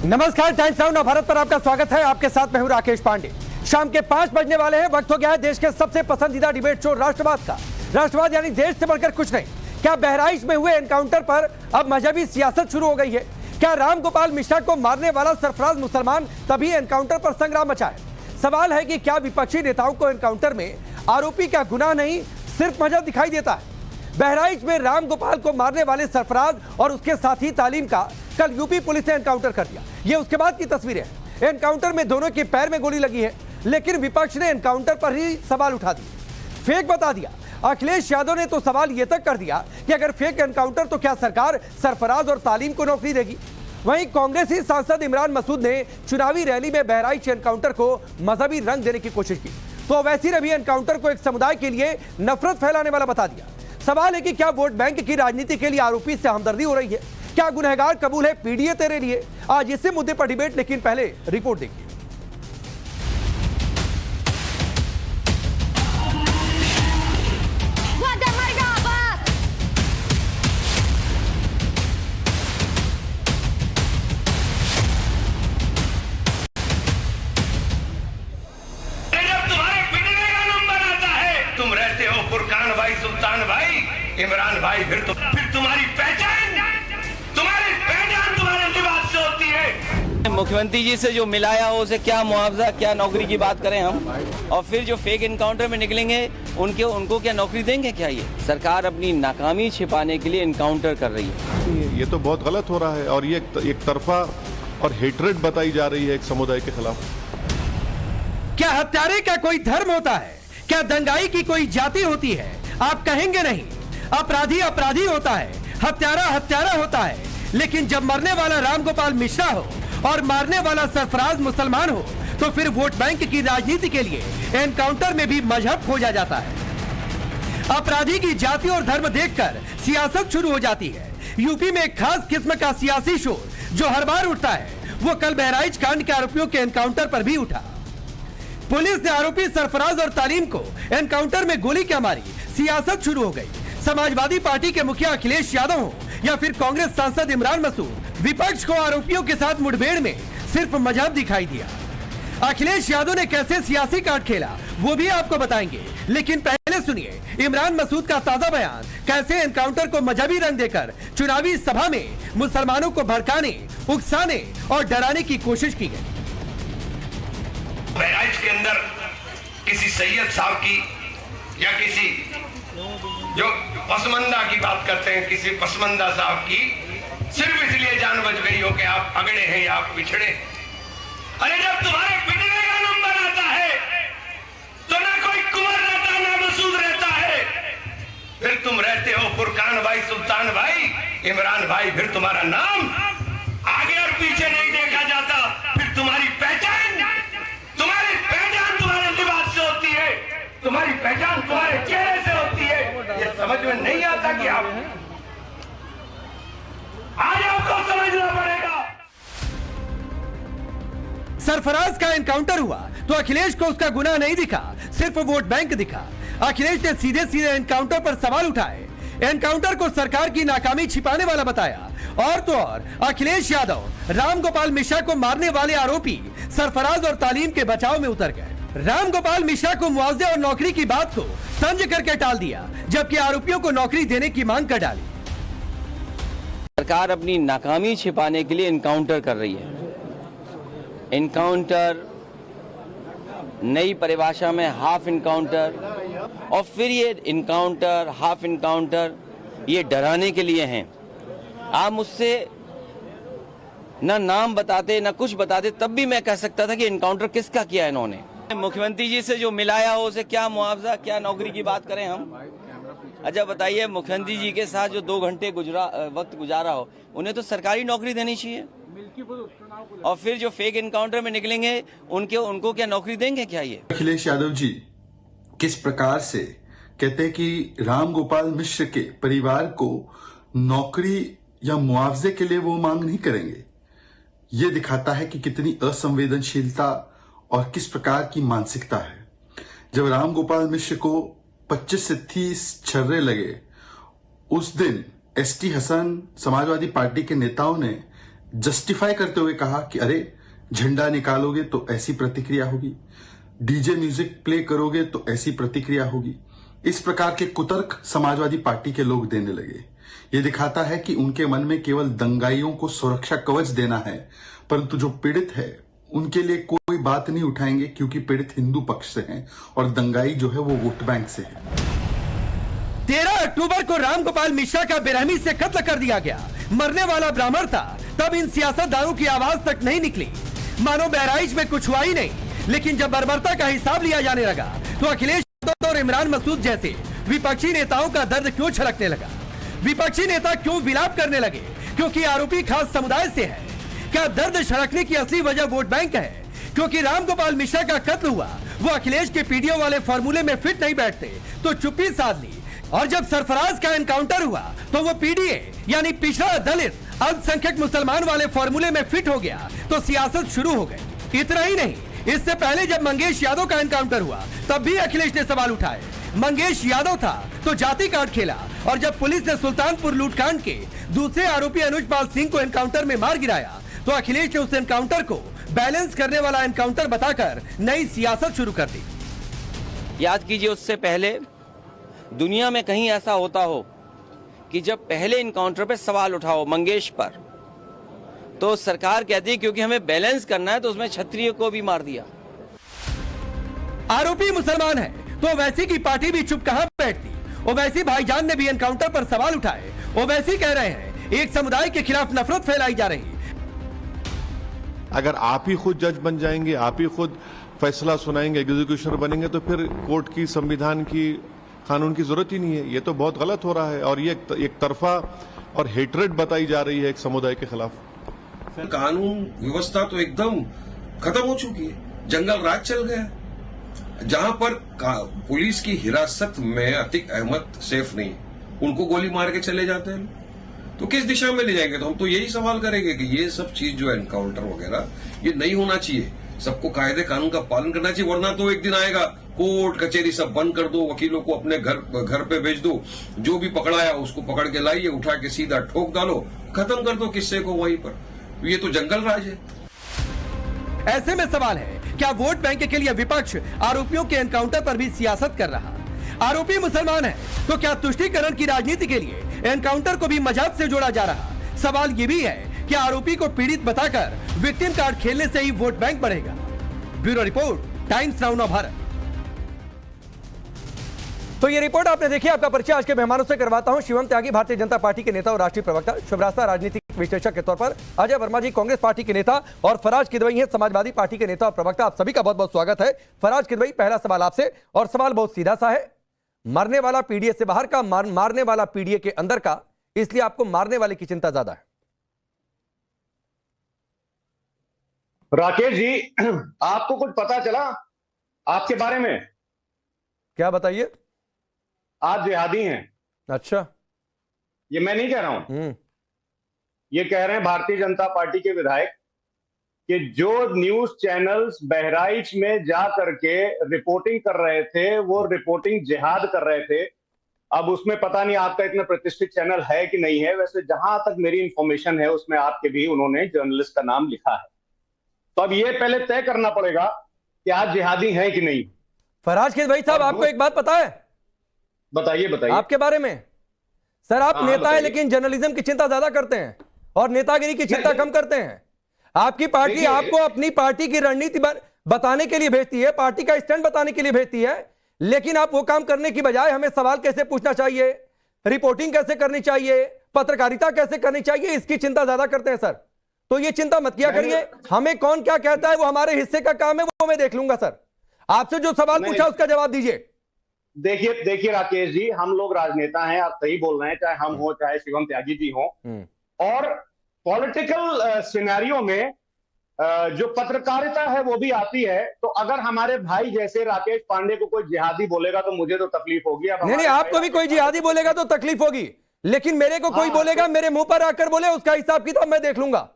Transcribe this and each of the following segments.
नमस्कार, times now Bharat पर आपका स्वागत है। आपके साथ मैं हूं राकेश पांडे। शाम के 5 बजने वाले हैं। वक्त हो गया है देश के सबसे पसंदीदा डिबेट शो राष्ट्रवाद का। राष्ट्रवाद यानी देश से बढ़कर कुछ नहीं। क्या बहराइच में हुए एनकाउंटर पर अब मजहबी सियासत शुरू हो गई है? क्या राम गोपाल मिश्रा को मारने वाला सरफराज मुसलमान तभी एनकाउंटर पर संग्राम मचा है? सवाल है कि क्या विपक्षी नेताओं को एनकाउंटर में आरोपी का गुनाह नहीं सिर्फ मजहब दिखाई देता है? बहराइच में राम गोपाल को मारने वाले सरफराज और उसके साथी तालीम का कल यूपी पुलिस ने एनकाउंटर कर दिया। ये उसके बाद की तस्वीरें हैं। एनकाउंटर में दोनों के पैर में गोली लगी है, लेकिन विपक्ष ने एनकाउंटर पर ही सवाल उठा दिए, फेक बता दिया। अखिलेश यादव ने तो सवाल यह तक कर दिया कि अगर फेक एनकाउंटर तो क्या सरकार सरफराज और तालीम को नौकरी देगी? वहीं कांग्रेसी सांसद इमरान मसूद ने चुनावी रैली में बहराइच एनकाउंटर को मजहबी रंग देने की कोशिश की, तो अवैसी रवि एनकाउंटर को एक समुदाय के लिए नफरत फैलाने वाला बता दिया। सवाल है कि क्या वोट बैंक की राजनीति के लिए आरोपी से हमदर्दी हो रही है? क्या गुनहगार कबूल है पीडीए तेरे लिए? आज इसी मुद्दे पर डिबेट, लेकिन पहले रिपोर्ट देखिए। सुल्तान भाई, इमरान भाई, फिर तुम्हारी पहचान तुम्हारे लिबास से होती है। मुख्यमंत्री जी से जो मिलाया हो उसे क्या मुआवजा, क्या नौकरी की बात करें हम, और फिर जो फेक इनकाउंटर में निकलेंगे उनको क्या नौकरी देंगे? क्या ये सरकार अपनी नाकामी छिपाने के लिए इनकाउंटर कर रही है? ये तो बहुत गलत हो रहा है और ये एक तरफा और हेट्रेड बताई जा रही है एक समुदाय के खिलाफ। क्या हत्यारे का कोई धर्म होता है? क्या दंगाई की कोई जाति होती है? आप कहेंगे नहीं। अपराधी अपराधी होता है, हत्यारा हत्यारा होता है, लेकिन जब मरने वाला राम गोपाल मिश्रा हो और मारने वाला सरफराज मुसलमान हो तो फिर वोट बैंक की राजनीति के लिए एनकाउंटर में भी मजहब खोजा जाता है। अपराधी की जाति और धर्म देखकर सियासत शुरू हो जाती है। यूपी में एक खास किस्म का सियासी शोर जो हर बार उठता है, वो कल बहराइच कांड के आरोपियों के एनकाउंटर पर भी उठा। पुलिस ने आरोपी सरफराज और तालीम को एनकाउंटर में गोली क्या मारी, सियासत शुरू हो गई। समाजवादी पार्टी के मुखिया अखिलेश यादव हो या फिर कांग्रेस सांसद इमरान मसूद, विपक्ष को आरोपियों के साथ मुठभेड़ में सिर्फ मजहब दिखाई दिया। अखिलेश यादव ने कैसे सियासी कार्ड खेला वो भी आपको बताएंगे, लेकिन पहले सुनिए इमरान मसूद का ताजा बयान, कैसे एनकाउंटर को मजहबी रंग देकर चुनावी सभा में मुसलमानों को भड़काने, उकसाने और डराने की कोशिश की गई। बहराइच के अंदर किसी सैयद साहब की या किसी जो पसमंदा की बात करते हैं, किसी पसमंदा साहब की सिर्फ इसलिए जान बच गई हो कि आप अगड़े हैं या आप पिछड़े। अरे जब तुम्हारे पिछड़े का नंबर आता है तो ना कोई कुंवर रहता ना मसूद रहता है, फिर तुम रहते हो फुरकान भाई, सुल्तान भाई, इमरान भाई, फिर तुम्हारा नाम आगे और पीछे नहीं देखा जाता। फिर तुम्हारी पहचान तुम्हारे लिबास से होती है, तुम्हारी पहचान तुम्हारे चेहरे से होती है। ये समझ में नहीं आता कि आप आज आपको समझना पड़ेगा। सरफराज का एनकाउंटर हुआ तो अखिलेश को उसका गुनाह नहीं दिखा, सिर्फ वोट बैंक दिखा। अखिलेश ने सीधे सीधे एनकाउंटर पर सवाल उठाए, एनकाउंटर को सरकार की नाकामी छिपाने वाला बताया। और तो और अखिलेश यादव राम गोपाल मिश्रा को मारने वाले आरोपी सरफराज और तालीम के बचाव में उतर गए। राम गोपाल मिश्रा को मुआवजे और नौकरी की बात को तंज करके टाल दिया, जबकि आरोपियों को नौकरी देने की मांग कर डाली। सरकार अपनी नाकामी छिपाने के लिए इनकाउंटर कर रही है। इनकाउंटर, नई परिभाषा में हाफ इनकाउंटर, और फिर ये इनकाउंटर, हाफ इनकाउंटर, ये डराने के लिए हैं। आप मुझसे ना नाम बताते ना कुछ बताते, तब भी मैं कह सकता था कि इनकाउंटर किसका किया इन्होंने। मुख्यमंत्री जी से जो मिलाया हो उसे क्या मुआवजा, क्या नौकरी की बात करें हम? अच्छा बताइए, मुख्यमंत्री जी के साथ जो 2 घंटे वक्त गुजारा हो, उन्हें तो सरकारी नौकरी देनी चाहिए। और फिर जो फेक इनकाउंटर में निकलेंगे उनको क्या नौकरी देंगे? क्या ये अखिलेश यादव जी किस प्रकार से कहते हैं कि राम गोपाल मिश्र के परिवार को नौकरी या मुआवजे के लिए वो मांग नहीं करेंगे, ये दिखाता है कि कितनी असंवेदनशीलता और किस प्रकार की मानसिकता है। जब राम गोपाल मिश्र को 25 से 30 छर्रे लगे, उस दिन एसटी हसन समाजवादी पार्टी के नेताओं ने जस्टिफाई करते हुए कहा कि अरे झंडा निकालोगे तो ऐसी प्रतिक्रिया होगी, डीजे म्यूजिक प्ले करोगे तो ऐसी प्रतिक्रिया होगी। इस प्रकार के कुतर्क समाजवादी पार्टी के लोग देने लगे। ये दिखाता है कि उनके मन में केवल दंगाइयों को सुरक्षा कवच देना है, परंतु जो पीड़ित है उनके लिए कोई बात नहीं उठाएंगे, क्योंकि पीड़ित हिंदू पक्ष से हैं और दंगाई जो है वो वोट बैंक से है। 13 अक्टूबर को रामगोपाल मिश्रा का बेरहमी से कत्ल कर दिया गया। मरने वाला ब्राह्मण था, तब इन सियासतदानों की आवाज तक नहीं निकली, मानो बहराइच में कुछ हुआ ही नहीं। लेकिन जब बर्बरता का हिसाब लिया जाने लगा तो अखिलेश यादव और इमरान मसूद जैसे विपक्षी नेताओं का दर्द क्यों छलकने लगा? विपक्षी नेता क्यों विलाप करने लगे? क्योंकि आरोपी खास समुदाय से है। क्या दर्द छलकने की असली वजह वोट बैंक है? क्योंकि रामगोपाल मिश्रा का कत्ल हुआ, वो अखिलेश के पीडीओ वाले फॉर्मूले में फिट नहीं बैठते तो चुप्पी साध ली। और जब सरफराज का एनकाउंटर हुआ तो वो पीडीए यानी पिछड़ा दलित अल्पसंख्यक मुसलमान वाले फॉर्मूले में फिट हो गया तो सियासत शुरू हो गई। इतना ही नहीं, इससे पहले जब मंगेश यादव का एनकाउंटर हुआ तब भी अखिलेश ने सवाल उठाए। मंगेश यादव था तो जाति कार्ड खेला, और जब पुलिस ने सुल्तानपुर लूटकांड के दूसरे आरोपी अनुजपाल सिंह को एनकाउंटर में मार गिराया तो अखिलेश ने उस एनकाउंटर को बैलेंस करने वाला एनकाउंटर बताकर नई सियासत शुरू कर दी। याद कीजिए, उससे पहले दुनिया में कहीं ऐसा होता हो कि जब पहले इनकाउंटर पे सवाल उठाओ मंगेश पर, तो सरकार कहती है क्योंकि हमें बैलेंस करना है तो उसमें क्षत्रिय को भी मार दिया। आरोपी मुसलमान है तो वैसी की पार्टी भी चुप कहां बैठती। ओवैसी भाईजान ने भी एनकाउंटर पर सवाल उठाए। ओवैसी कह रहे हैं एक समुदाय के खिलाफ नफरत फैलाई जा रही है। अगर आप ही खुद जज बन जाएंगे, आप ही खुद फैसला सुनाएंगे, एग्जीक्यूशनर बनेंगे, तो फिर कोर्ट की, संविधान की, कानून की जरूरत ही नहीं है। ये तो बहुत गलत हो रहा है और ये एक तरफा और हेट्रेड बताई जा रही है एक समुदाय के खिलाफ। कानून व्यवस्था तो एकदम खत्म हो चुकी है, जंगल राज चल गया। जहां पर पुलिस की हिरासत में अतीक अहमद सेफ नहीं, उनको गोली मार के चले जाते हैं, तो किस दिशा में ले जाएंगे? तो हम तो यही सवाल करेंगे कि ये सब चीज जो है एनकाउंटर वगैरह ये नहीं होना चाहिए। सबको कायदे कानून का पालन करना चाहिए, वरना तो एक दिन आएगा कोर्ट कचहरी सब बंद कर दो, वकीलों को अपने घर पे भेज दो, जो भी पकड़ाया उसको पकड़ के लाइए, उठा के सीधा ठोक डालो, खत्म कर दो किस्से को वहीं पर। ये तो जंगल राज है। ऐसे में सवाल है, क्या वोट बैंक के लिए विपक्ष आरोपियों के एनकाउंटर पर भी सियासत कर रहा? आरोपी मुसलमान है तो क्या तुष्टीकरण की राजनीति के लिए एनकाउंटर को भी मजाक से जोड़ा जा रहा? सवाल ये भी है कि आरोपी को पीड़ित बताकर विक्टिम कार्ड खेलने से ही वोट बैंक बढ़ेगा। ब्यूरो रिपोर्ट, टाइम्स नाउ नव भारत। तो ये रिपोर्ट आपने देखी। आपका परिचय आज के मेहमानों से करवाता हूं। शिवम त्यागी भारतीय जनता पार्टी के नेता और राष्ट्रीय प्रवक्ता, शिवराज राजनीतिक विश्लेषक के तौर पर, अजय वर्मा जी कांग्रेस पार्टी के नेता, और फराज किदवई है समाजवादी पार्टी के नेता और प्रवक्ता। आप सभी का बहुत बहुत स्वागत है। फराज किदवई, पहला सवाल आपसे, और सवाल बहुत सीधा सा है। मरने वाला पीडीए से बाहर का, मारने वाला पीडीए के अंदर का, इसलिए आपको मारने वाले की चिंता ज्यादा है? राकेश जी, आपको कुछ पता चला आपके बारे में? क्या बताइए। आप जिहादी हैं। अच्छा, ये मैं नहीं कह रहा हूं, ये कह रहे हैं भारतीय जनता पार्टी के विधायक कि जो न्यूज चैनल्स बहराइच में जा करके रिपोर्टिंग कर रहे थे, वो रिपोर्टिंग जिहाद कर रहे थे। अब उसमें पता नहीं आपका इतना प्रतिष्ठित चैनल है कि नहीं है, वैसे जहां तक मेरी इंफॉर्मेशन है उसमें आपके भी उन्होंने जर्नलिस्ट का नाम लिखा है। तो अब ये पहले तय करना पड़ेगा कि आप जिहादी हैं कि नहीं। फराज किदवई साहब, आपको एक बात पता है? बताइए बताइए आपके बारे में। सर, आप नेता है लेकिन जर्नलिज्म की चिंता ज्यादा करते हैं और नेतागिरी की चिंता कम करते हैं। आपकी पार्टी आपको अपनी पार्टी की रणनीति बताने के लिए भेजती है, पार्टी का स्टैंड बताने के लिए भेजती है, लेकिन आप वो काम करने की बजाय हमें सवाल कैसे पूछना चाहिए, रिपोर्टिंग कैसे करनी चाहिए, पत्रकारिता कैसे करनी चाहिए, इसकी चिंता ज्यादा करते हैं। सर, तो ये चिंता मत किया करिए। हमें कौन क्या कहता है वो हमारे हिस्से का काम है, वो मैं देख लूंगा। सर, आपसे जो सवाल पूछा उसका जवाब दीजिए। देखिए राकेश जी, हम लोग राजनेता हैं, आप सही बोल रहे हैं, चाहे हम हो चाहे शिवम त्यागी जी हो। और पॉलिटिकल सिनेरियो में जो पत्रकारिता है वो भी आती है। तो अगर हमारे भाई जैसे राकेश पांडे को कोई जिहादी बोलेगा तो मुझे तो तकलीफ होगी। अब नहीं, आपको भी कोई जिहादी बोलेगा तो तकलीफ होगी, लेकिन मेरे को कोई बोलेगा, मेरे मुंह पर आकर बोले, उसका हिसाब किताब मैं देख लूंगा।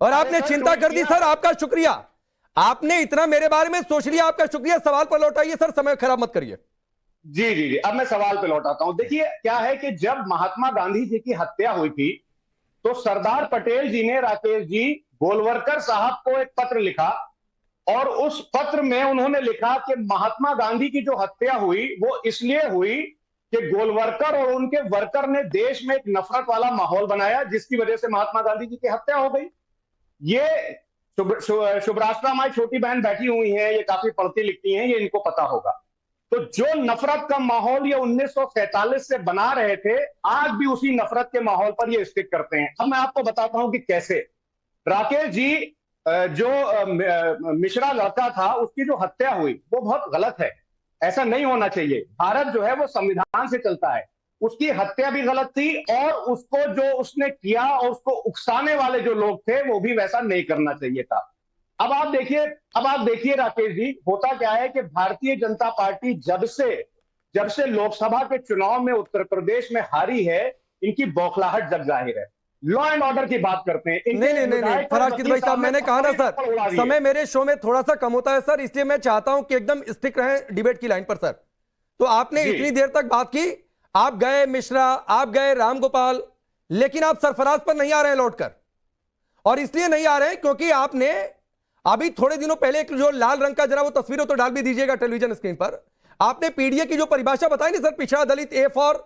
और आपने चिंता कर दी सर, आपका शुक्रिया। आपने इतना मेरे बारे में सोच लिया, आपका शुक्रिया। सवाल पर लौटाइए सर, समय खराब मत करिए। जी, अब मैं सवाल पे लौटाता हूं। देखिए क्या है कि जब महात्मा गांधी जी की हत्या हुई थी तो सरदार पटेल जी ने, राकेश जी, गोलवलकर साहब को एक पत्र लिखा और उस पत्र में उन्होंने लिखा कि महात्मा गांधी की जो हत्या हुई वो इसलिए हुई कि गोलवलकर और उनके वर्कर ने देश में एक नफरत वाला माहौल बनाया, जिसकी वजह से महात्मा गांधी जी की हत्या हो गई। ये शुभराष्ट्रा माई छोटी बहन बैठी हुई है, ये काफी पढ़ती लिखती हैं, ये इनको पता होगा। तो जो नफरत का माहौल ये 1947 से बना रहे थे, आज भी उसी नफरत के माहौल पर ये स्टिक करते हैं। अब मैं आपको बताता हूं कि कैसे। राकेश जी, जो मिश्रा लड़का था उसकी जो हत्या हुई वो बहुत गलत है, ऐसा नहीं होना चाहिए। भारत जो है वो संविधान से चलता है, उसकी हत्या भी गलत थी और उसको जो उसने किया और उसको उकसाने वाले जो लोग थे वो भी वैसा नहीं करना चाहिए था। अब आप देखिए राकेश जी, होता क्या है कि भारतीय जनता पार्टी जब से लोकसभा के चुनाव में उत्तर प्रदेश में हारी है, इनकी बौखलाहट जग जाहिर है। लॉ एंड ऑर्डर की बात करते हैं। नहीं फराज भाई साहब, मैंने कहा ना सर, समय मेरे शो में थोड़ा सा कम होता है सर, इसलिए मैं चाहता हूं कि एकदम स्टिक रहें डिबेट की लाइन पर सर। तो आपने इतनी देर तक बात की, आप गए मिश्रा, आप गए रामगोपाल, लेकिन आप सरफराज पर नहीं आ रहे हैं लौटकर। और इसलिए नहीं आ रहे हैं क्योंकि आपने अभी थोड़े दिनों पहले एक जो लाल रंग का, जरा वो तस्वीर हो तो डाल भी दीजिएगा टेलीविजन स्क्रीन पर, आपने पीडीए की जो परिभाषा बताई ना सर, पिछड़ा दलित ए फॉर,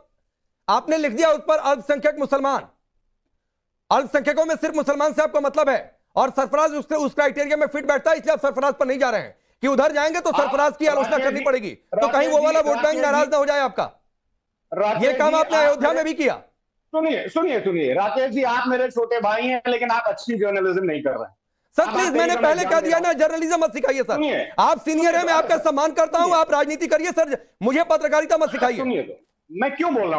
आपने लिख दिया उस पर अल्पसंख्यक मुसलमान। अल्पसंख्यकों में सिर्फ मुसलमान से आपका मतलब है, और सरफराज उस क्राइटेरिया में फिट बैठता है, इसलिए आप सरफराज पर नहीं जा रहे हैं कि उधर जाएंगे तो सरफराज की आलोचना करनी पड़ेगी, तो कहीं वो वाला वोट बैंक नाराज ना हो जाए आपका। ये काम आपने अयोध्या में भी किया। सुनिए राकेश जी, आप मेरे छोटे भाई हैं, लेकिन आप अच्छी जर्नलिज्म नहीं कर रहे हैं सर। प्लीज, मैंने पहले कह दिया ना, जर्नलिज्म मत सिखाइए सर। आप सीनियर हैं, मैं आपका सम्मान करता हूं, आप राजनीति करिए सर, मुझे पत्रकारिता मत सिखाइए। सुनिए, मैं क्यों बोल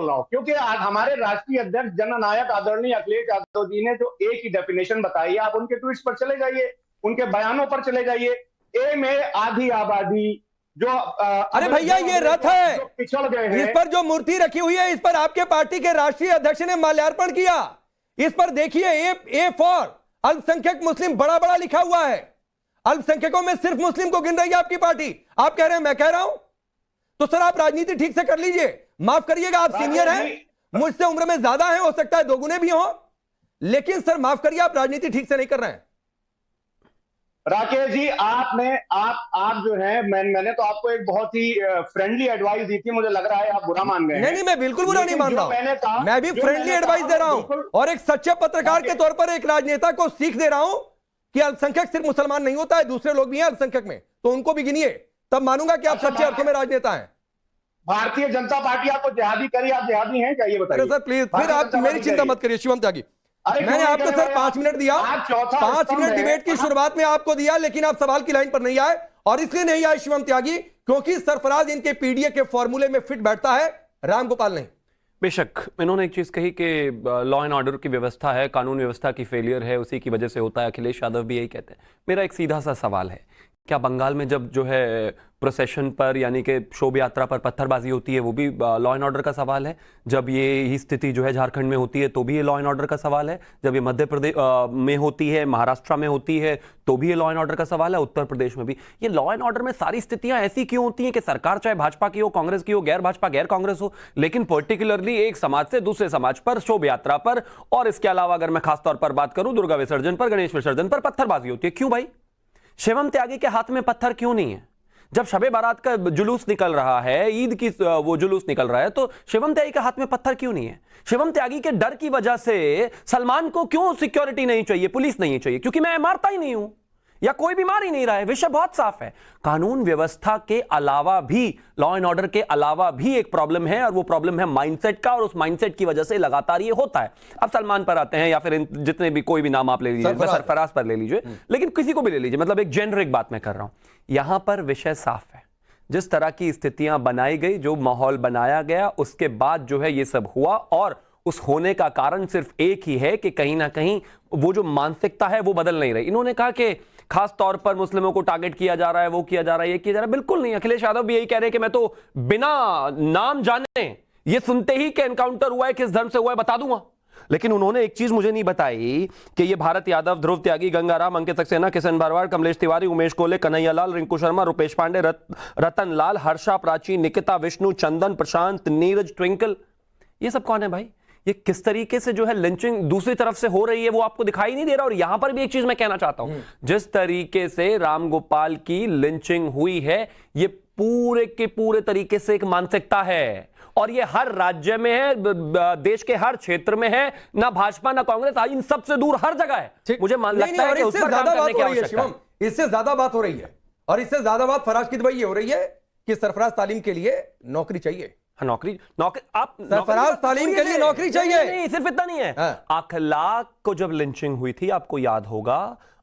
रहा हूं क्योंकि आज हमारे राष्ट्रीय अध्यक्ष जननायक आदरणीय अखिलेश यादव जी ने जो ए की डेफिनेशन बताई है, आप उनके ट्वीट्स पर चले जाइए, उनके बयानों पर चले जाइए। ए में आधी आबादी जो अरे भैया, ये रथ है, पिछड़ गए हैं, इस पर जो मूर्ति रखी हुई है, इस पर आपके पार्टी के राष्ट्रीय अध्यक्ष ने माल्यार्पण किया। इस पर देखिए, ए फॉर अल्पसंख्यक मुस्लिम बड़ा बड़ा लिखा हुआ है। अल्पसंख्यकों में सिर्फ मुस्लिम को गिन रही है आपकी पार्टी। आप कह रहे हैं, मैं कह रहा हूं, तो सर आप राजनीति ठीक से कर लीजिए। माफ करिएगा, आप सीनियर हैं, मुझसे उम्र में ज्यादा हैं, हो सकता है दोगुने भी हो, लेकिन सर माफ करिए, आप राजनीति ठीक से नहीं कर रहे हैं। राकेश जी, आप जो है, मैंने तो आपको एक बहुत ही फ्रेंडली एडवाइस दी थी, मुझे लग रहा है आप बुरा मान गए। नहीं, मैं बिल्कुल बुरा नहीं मान रहा हूं, मैं भी फ्रेंडली एडवाइस दे रहा हूं, और एक सच्चे पत्रकार के तौर पर एक राजनेता को सीख दे रहा हूं कि अल्पसंख्यक सिर्फ मुसलमान नहीं होता है, दूसरे लोग भी हैं अल्पसंख्यक में, तो उनको भी गिनिए, तब मानूंगा कि आप सच्चे अर्थों में राजनेता हैं। भारतीय जनता पार्टी आपको जिहादी करी, आप जिहादी हैं क्या, ये बताइए। सर प्लीज, फिर आप मेरी चिंता मत करिए शिवम त्यागी। मैंने आपको सर 5 मिनट दिया, 5 मिनट डिबेट की शुरुआत में आपको दिया, लेकिन आप सवाल की लाइन पर नहीं आए, और इसलिए नहीं आए शिवम त्यागी क्योंकि सरफराज इनके पीडीए के फॉर्मूले में फिट बैठता है, रामगोपाल नहीं। बेशक इन्होंने एक चीज कही कि लॉ एंड ऑर्डर की व्यवस्था है, कानून व्यवस्था की फेलियर है, उसी की वजह से होता है। अखिलेश यादव भी यही कहते हैं। मेरा एक सीधा सा सवाल है, क्या बंगाल में जब जो है प्रोसेशन पर यानी कि शोभा यात्रा पर पत्थरबाजी होती है वो भी लॉ एंड ऑर्डर का सवाल है? जब ये ही स्थिति जो है झारखंड में होती है तो भी ये लॉ एंड ऑर्डर का सवाल है? जब ये मध्य प्रदेश में होती है, महाराष्ट्र में होती है तो भी ये लॉ एंड ऑर्डर का सवाल है, उत्तर प्रदेश में भी। ये लॉ एंड ऑर्डर में सारी स्थितियां ऐसी क्यों होती हैं कि सरकार चाहे भाजपा की हो, कांग्रेस की हो, गैर भाजपा गैर कांग्रेस हो, लेकिन पर्टिकुलरली एक समाज से दूसरे समाज पर, शोभा यात्रा पर, और इसके अलावा अगर मैं खासतौर पर बात करूं दुर्गा विसर्जन पर, गणेश विसर्जन पर पत्थरबाजी होती है? क्यों भाई? शिवम त्यागी के हाथ में पत्थर क्यों नहीं है? जब शबे बारात का जुलूस निकल रहा है, ईद की वो जुलूस निकल रहा है, तो शिवम त्यागी के हाथ में पत्थर क्यों नहीं है? शिवम त्यागी के डर की वजह से सलमान को क्यों सिक्योरिटी नहीं चाहिए, पुलिस नहीं चाहिए? क्योंकि मैं मारता ही नहीं हूं या कोई भी मार ही नहीं रहा है। विषय बहुत साफ है। कानून व्यवस्था के अलावा भी, लॉ एंड ऑर्डर के अलावा भी एक प्रॉब्लम है, और वो प्रॉब्लम है माइंडसेट का, और उस माइंडसेट की वजह से लगातार ये होता है। अब सलमान पर आते हैं, या फिर जितने भी कोई भी नाम आप ले लीजिए, सरफराज पर ले लीजिए, लेकिन किसी को भी ले लीजिए, मतलब एक जेनरिक बात मैं कर रहा हूं। यहां पर विषय साफ है। जिस तरह की स्थितियां बनाई गई, जो माहौल बनाया गया, उसके बाद जो है ये सब हुआ, और उस होने का कारण सिर्फ एक ही है कि कहीं ना कहीं वो जो मानसिकता है वो बदल नहीं रही। इन्होंने कहा कि खास तौर पर मुस्लिमों को टारगेट किया जा रहा है, वो किया जा रहा है, ये किया जा रहा है। बिल्कुल नहीं। अखिलेश यादव भी यही कह रहे हैं कि मैं तो बिना नाम जाने, ये सुनते ही कि एनकाउंटर हुआ है, किस धर्म से हुआ है बता दूंगा। लेकिन उन्होंने एक चीज मुझे नहीं बताई कि ये भारत यादव, ध्रुव त्यागी, गंगाराम, अंकित सक्सेना, किशन भरवाड़, कमलेश तिवारी, उमेश कोले, कन्हैया लाल, रिंकू शर्मा, रुपेश पांडे, रतन लाल, हर्षा, प्राची, निकिता, विष्णु, चंदन, प्रशांत, नीरज, ट्विंकल, ये सब कौन है भाई? ये किस तरीके से जो है लिंचिंग दूसरी तरफ से हो रही है वो आपको दिखाई नहीं दे रहा। और यहां पर भी एक चीज मैं कहना चाहता हूं, जिस तरीके से रामगोपाल की लिंचिंग हुई है, ये पूरे के पूरे तरीके से एक मानसिकता है, और ये हर राज्य में है, देश के हर क्षेत्र में है, ना भाजपा ना कांग्रेस, आज इन सबसे दूर हर जगह है। मुझे लगता है कि उस पर काम करने की आवश्यकता है। इससे ज्यादा बात हो रही है, और इससे ज्यादा बात फराज की दवाई ये हो रही है कि सरफराज तालीम के लिए नौकरी चाहिए। नौकरी आप सरफराज तालीम के लिए नौकरी चाहिए। नहीं, सिर्फ इतना नहीं है। अखलाक को जब लिंचिंग हुई थी, आपको याद होगा,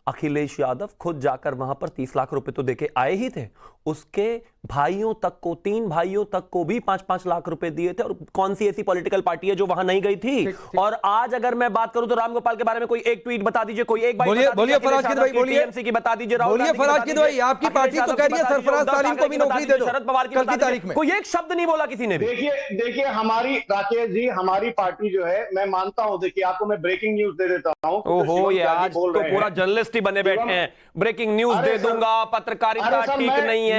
अखिलेश यादव खुद जाकर वहां पर 30 लाख रुपए तो देके आए ही थे। उसके भाइयों तक को, 3 भाइयों तक को भी 5-5 लाख रुपए दिए थे। और कौन सी ऐसी पॉलिटिकल पार्टी है जो वहां नहीं गई थी? और आज अगर मैं बात करूं तो रामगोपाल के बारे में कोई एक ट्वीट बता दीजिए, कोई एक बात बोलिए फराज की दवाई, बोलिए टीएमसी की बता दीजिए, बोलिए फराज की दवाई। आपकी पार्टी तो कह रही है सरफराज तालीम को भी नौकरी दे दो शरद पवार की तारीख में। कोई एक शब्द नहीं बोला किसी ने भी। देखिए हमारी, राकेश जी, हमारी पार्टी जो है, मैं मानता हूं, देखिए आपको मैं ब्रेकिंग न्यूज दे देता हूं। ओहो, ये आज तो पूरा जर्नलिस्ट ही बने बैठे हैं, ब्रेकिंग न्यूज दे दूंगा, पत्रकारिता ठीक नहीं है।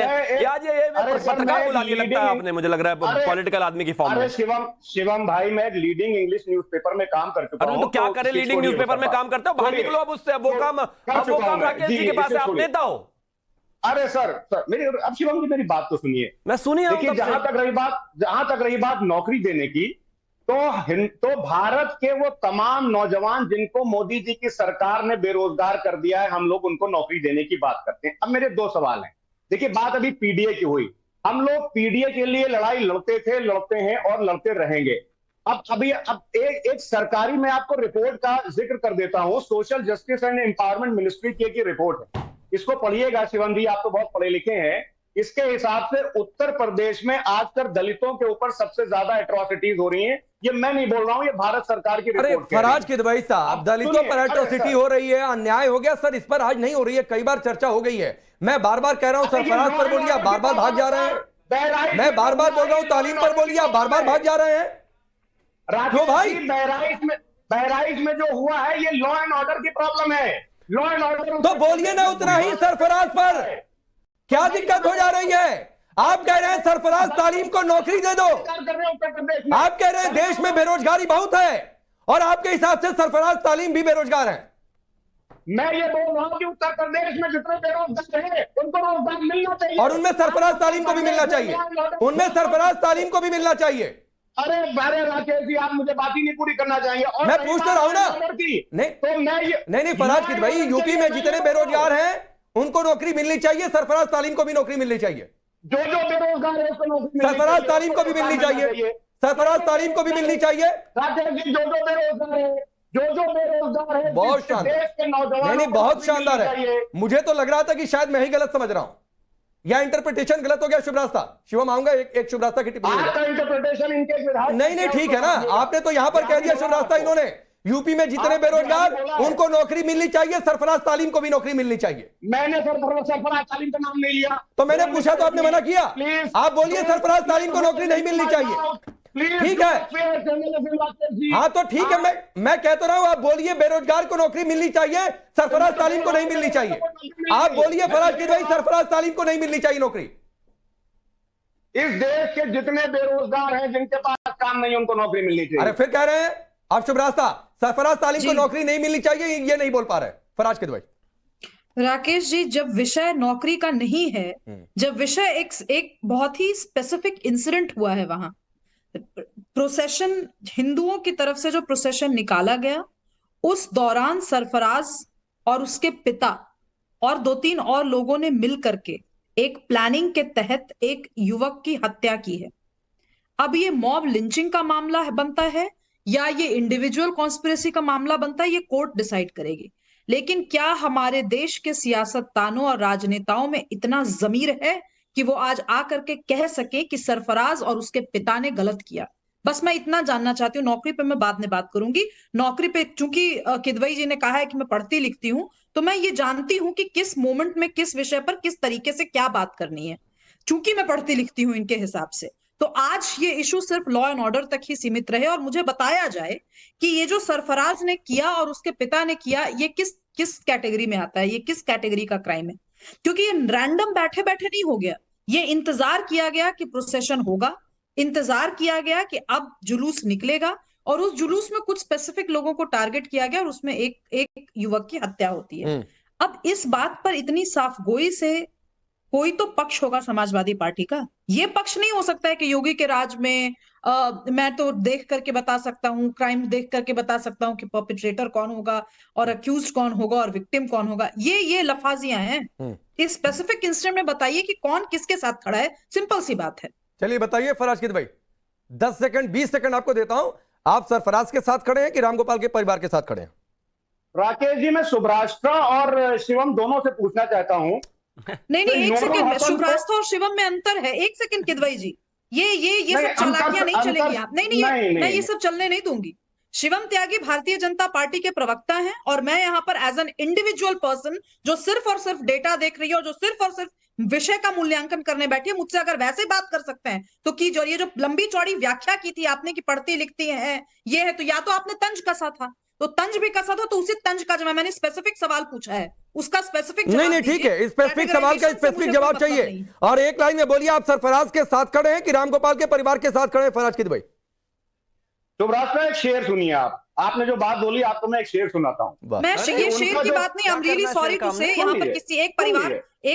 आज ये पत्रकार बुला के लगता है आपने, मुझे लग रहा है पॉलिटिकल आदमी की फॉर्म में। शिवम भाई, मैं लीडिंग इंग्लिश न्यूज़पेपर में काम कर चुका हूं। तो क्या करे, लीडिंग न्यूज़पेपर में काम करते हो, बाहर निकलो अब उससे। वो काम राकेश जी के पास है, आप नेता हो। अरे सर मेरी, अब शिवम जी मेरी बात तो सुनिए। मैं सुनिए। देखिए, जहां तक रही बात नौकरी देने की, तो भारत के वो तमाम नौजवान जिनको मोदी जी की सरकार ने बेरोजगार कर दिया है, हम लोग उनको नौकरी देने की बात करते हैं। अब मेरे 2 सवाल हैं। देखिए, बात अभी पीडीए की हुई, हम लोग पीडीए के लिए लड़ाई लड़ते थे, लड़ते हैं और लड़ते रहेंगे। अब एक सरकारी, मैं आपको रिपोर्ट का जिक्र कर देता हूं, social justice and empowerment ministry की रिपोर्ट है, इसको पढ़िएगा शिवम जी, आप तो बहुत पढ़े लिखे हैं। इसके हिसाब से उत्तर प्रदेश में आजकल दलितों के ऊपर सबसे ज्यादा एट्रोसिटीज हो रही हैं। ये मैं नहीं बोल रहा हूं, ये भारत सरकार की रिपोर्ट। अरे फराज की दवाई साहब, दलितों पर एट्रोसिटी हो रही है, अन्याय हो गया सर, इस पर आज नहीं हो रही है, कई बार चर्चा हो गई है। मैं बार बार कह रहा हूं सरफराज पर बोलिए, बार बार भाग जा रहे हैं। मैं बार बार बोल रहा हूं तालीम पर बोलिए, बार बार भाग जा रहे हैं। क्यों भाई? बहराइच में जो हुआ है, ये लॉ एंड ऑर्डर की प्रॉब्लम है। लॉ एंड ऑर्डर तो बोलिए ना उतना ही सरफराज पर, क्या दिक्कत हो जा रही है? आप कह रहे हैं सरफराज तालीम को नौकरी दे दो, आप कह रहे हैं देश में बेरोजगारी बहुत है, और आपके हिसाब से सरफराज तालीम भी बेरोजगार है। मैं ये बोल रहा हूं कि उत्तर प्रदेश में जितने बेरोजगार हैं उनको रोजगार मिलना चाहिए, और उनमें सरफराज तालीम को भी मिलना चाहिए, उनमें सरफराज तालीम को भी मिलना चाहिए। अरे राकेश जी, आप मुझे बात ही नहीं पूरी करना चाहिए। और मैं पूछ तो रहा हूं ना। नहीं तो मैं नहीं फराज की भाई, यूपी में जितने बेरोजगार हैं उनको नौकरी मिलनी चाहिए, सरफराज तालीम को भी नौकरी मिलनी चाहिए। जो बेरोजगार है उसको नौकरी, सरफराज तालीम को भी मिलनी चाहिए, सरफराज तालीम को भी मिलनी चाहिए। राकेश जी, जो बेरोजगार है, जो बहुत शानदार, नहीं बहुत शानदार है। मुझे तो लग रहा था कि शायद मैं ही गलत समझ रहा हूं, या इंटरप्रिटेशन गलत हो गया। शुभ रास्ता, शिवम आऊंगा, एक शुभ रास्ता की टिप्पणी। इंटरप्रिटेशन इनके विधायक, नहीं ठीक है ना, आपने तो यहां पर कह दिया शुभ रास्ता, इन्होंने यूपी में जितने बेरोजगार उनको नौकरी मिलनी चाहिए, सरफराज तालीम को भी नौकरी मिलनी चाहिए। मैंने सरफराज तालीम का नाम नहीं लिया, तो मैंने पूछा तो आपने मना किया। आप बोलिए सरफराज तालीम को नौकरी नहीं मिलनी चाहिए, ठीक है? हाँ तो ठीक है, मैं कह तो रहा हूं, आप बोलिए बेरोजगार को नौकरी मिलनी चाहिए, सरफराज तालीम को नहीं मिलनी चाहिए। आप बोलिए फराज की भाई, सरफराज तालीम को नहीं मिलनी चाहिए नौकरी। इस देश के जितने बेरोजगार हैं, जिनके पास काम नहीं, उनको नौकरी मिलनी चाहिए। अरे फिर कह रहे हैं आप शुभ रास्ता, सरफराज तालीम को नौकरी नहीं मिलनी चाहिए, ये नहीं बोल पा रहे फराज की भाई। राकेश जी, जब विषय नौकरी का नहीं है, जब विषय एक बहुत ही स्पेसिफिक इंसिडेंट हुआ है, वहां प्रोसेशन, हिंदुओं की तरफ से जो प्रोसेशन निकाला गया, उस दौरान सरफराज और उसके पिता और 2-3 और लोगों ने मिल करके एक प्लानिंग के तहत एक युवक की हत्या की है। अब ये मॉब लिंचिंग का मामला बनता है या ये इंडिविजुअल कॉन्स्पिरेसी का मामला बनता है, ये कोर्ट डिसाइड करेगी। लेकिन क्या हमारे देश के सियासतदानों और राजनेताओं में इतना ज़मीर है कि वो आज आकर के कह सके कि सरफराज और उसके पिता ने गलत किया? बस मैं इतना जानना चाहती हूँ। नौकरी पे मैं बाद में बात करूंगी। नौकरी पे चूंकि किदवई जी ने कहा है कि मैं पढ़ती लिखती हूँ, तो मैं ये जानती हूँ कि किस मोमेंट में, किस विषय पर, किस तरीके से क्या बात करनी है। चूंकि मैं पढ़ती लिखती हूँ इनके हिसाब से, तो आज ये इशू सिर्फ लॉ एंड ऑर्डर तक ही सीमित रहे और मुझे बताया जाए कि ये जो सरफराज ने किया और उसके पिता ने किया, ये किस कैटेगरी में आता है, ये किस कैटेगरी का क्राइम है? क्योंकि ये रैंडम बैठे बैठे नहीं हो गया, ये इंतजार किया गया कि प्रोसेशन होगा, इंतजार किया गया कि अब जुलूस निकलेगा और उस जुलूस में कुछ स्पेसिफिक लोगों को टारगेट किया गया और उसमें एक युवक की हत्या होती है। अब इस बात पर इतनी साफगोई से कोई तो पक्ष होगा समाजवादी पार्टी का। ये पक्ष नहीं हो सकता है कि योगी के राज में मैं तो देख करके बता सकता हूँ, क्राइम देख करके बता सकता हूँ कि परपिट्रेटर कौन होगा और अक्यूज्ड कौन होगा और विक्टिम कौन होगा। ये लफाजियां हैं। इस स्पेसिफिक इंसिडेंट में बताइए कि कौन किसके साथ खड़ा है, सिंपल सी बात है। चलिए बताइए फराज भाई, 10 सेकंड 20 सेकंड आपको देता हूं। आप सरफराज के साथ खड़े हैं कि रामगोपाल के परिवार के साथ खड़े हैं? राकेश जी, मैं शुभराष्ट्र और शिवम दोनों से पूछना चाहता हूं। नहीं, एक सेकंड में, शुभराष्ट्र और शिवम में अंतर है। एक सेकंड किदवई जी, ये सब चालाकियां नहीं चलेगी। आप नहीं, मैं ये सब चलने नहीं दूंगी। शिवम त्यागी भारतीय जनता पार्टी के प्रवक्ता हैं और मैं यहाँ पर एज एन इंडिविजुअल पर्सन जो सिर्फ और सिर्फ डेटा देख रही है और जो सिर्फ और सिर्फ विषय का मूल्यांकन करने बैठी है, मुझसे अगर वैसे बात कर सकते हैं तो कीजिए। ये जो लंबी चौड़ी व्याख्या की थी आपने कि पढ़ती लिखती है ये है, तो या तो आपने तंज कसा था, तो तंज भी कसा था, तो उसी तंज का जवाब मैंने स्पेसिफिक सवाल पूछा है, उसका स्पेसिफिक जवाब नहीं ठीक है, स्पेसिफिक सवाल का स्पेसिफिक जवाब चाहिए। और एक लाइन में बोलिए, आप सरफराज के साथ खड़े हैं कि रामगोपाल के परिवार के साथ खड़े हैं? फराज भाई, शुभराष्ट्र, एक शेर सुनिए। आपने जो बात बोली, आपको मैं एक शेर सुनाता हूँ। मैं ये शेर की बात नहीं, I am really sorry to say, यहाँ पर किसी एक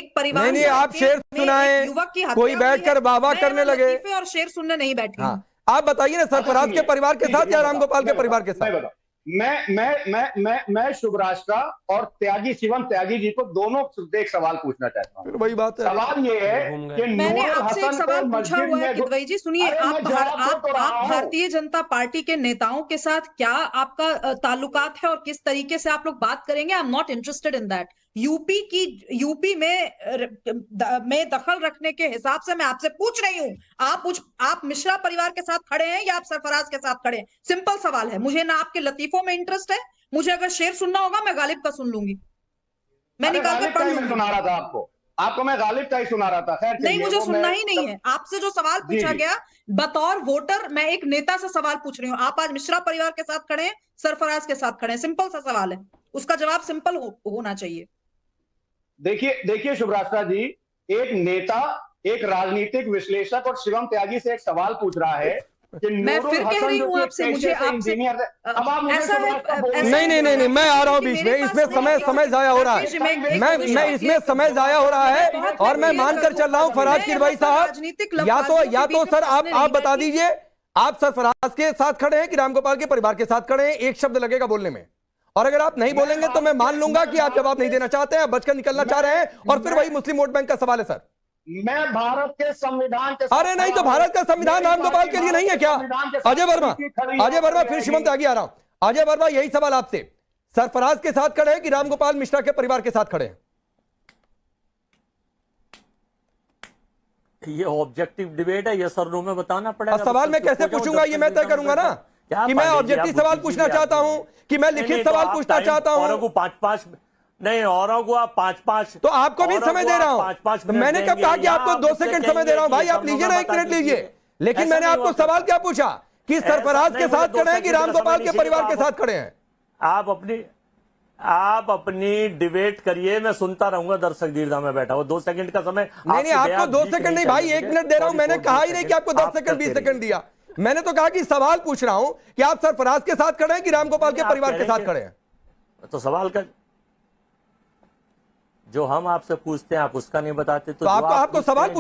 परिवार नहीं, आप शेर सुनाए, युवक की कोई बैठकर वाह करने लगे और शेर सुनने नहीं बैठे। आप बताइए ना, सरफराज के परिवार के साथ या रामगोपाल के परिवार के साथ? मैं शुभराष्ट्र और त्यागी शिवम त्यागी जी को दोनों से एक सवाल पूछना चाहता हूँ। वही बात है। सवाल ये है कि मैंने आपसे एक सवाल पूछा हुआ है किदवई जी, सुनिए। आप भारतीय जनता पार्टी के नेताओं के साथ क्या आपका ताल्लुकात है और किस तरीके से आप लोग बात करेंगे? I am not interested in that. UP में दखल रखने के हिसाब से मैं आपसे पूछ रही हूँ, आप मिश्रा परिवार के साथ खड़े हैं या आप सरफराज के साथ खड़े हैं? सिंपल सवाल है। मुझे ना आपके लतीफों में इंटरेस्ट है, मुझे अगर शेर सुनना होगा मैं गालिब का सुन लूंगी, मैं निकाल कर पढ़ लूंगी। सुना रहा था आपको मैं गालिब का ही सुना रहा था। खैर, नहीं, मुझे सुनना ही नहीं है। आपसे जो सवाल पूछा गया बतौर वोटर, मैं एक नेता से सवाल पूछ रही हूँ। आप आज मिश्रा परिवार के साथ खड़े हैं, सरफराज के साथ खड़े हैं, सिंपल सा सवाल है, उसका जवाब सिंपल होना चाहिए। देखिए शुभराष्ट्र जी, एक नेता, एक राजनीतिक विश्लेषक और शिवम त्यागी से एक सवाल पूछ रहा है कि मैं फिर कह रही हूँ आपसे, मुझे आपसे अब आप ऐसा नहीं, मैं आ रहा हूँ बीच में, इसमें समय जाया हो रहा है। मैं इसमें समय जाया हो रहा है और मैं मानकर चल रहा हूँ फराज किदवई साहब, या तो सर आप बता दीजिए, आप सरफराज के साथ खड़े हैं कि रामगोपाल के परिवार के साथ खड़े हैं? एक शब्द लगेगा बोलने में, और अगर आप नहीं बोलेंगे तो मैं मान लूंगा कि आप जवाब नहीं देना चाहते हैं, बचकर निकलना चाह रहे हैं, और फिर वही मुस्लिम वोट बैंक का सवाल है। सर, मैं भारत के संविधान के, अरे नहीं, तो भारत का संविधान रामगोपाल के लिए नहीं है क्या? अजय वर्मा, फिर शिवम त्यागी आ रहा हूं। अजय वर्मा, यही सवाल आपसे, सरफराज के साथ खड़े हैं कि रामगोपाल मिश्रा के परिवार के साथ खड़े हैं? ये ऑब्जेक्टिव डिबेट है, ये सर नो में बताना पड़ेगा। सवाल मैं कैसे पूछूंगा, ये मैं तय करूंगा ना, कि मैं ऑब्जेक्टिव सवाल पूछना चाहता हूं कि मैं लिखित सवाल पूछना चाहता हूं। औरों को 5-5 नहीं, औरों को आप 5-5, तो आपको भी समय दे रहा हूं। तो मैंने कब कहा कि आपको 2 सेकंड समय दे रहा हूं? भाई आप लीजिए ना, 1 मिनट लीजिए। लेकिन मैंने आपको सवाल क्या पूछा कि सरफराज के साथ खड़े हैं कि रामगोपाल के परिवार के साथ खड़े हैं? आप अपनी डिबेट करिए, मैं सुनता रहूंगा दर्शक दीर्घा में बैठा हुआ। 2 सेकंड का समय नहीं, आपको 2 सेकंड नहीं भाई, 1 मिनट दे रहा हूं। मैंने कहा ही नहीं कि आपको 10 सेकंड 20 सेकंड दिया। मैंने तो कहा कि सवाल पूछ रहा हूं कि आप सरफराज के साथ खड़े हैं कि रामगोपाल के परिवार के साथ खड़े हैं? तो सवाल का जो हम आपसे पूछते हैं आप उसका नहीं बताते, तो आपको सवाल पूछते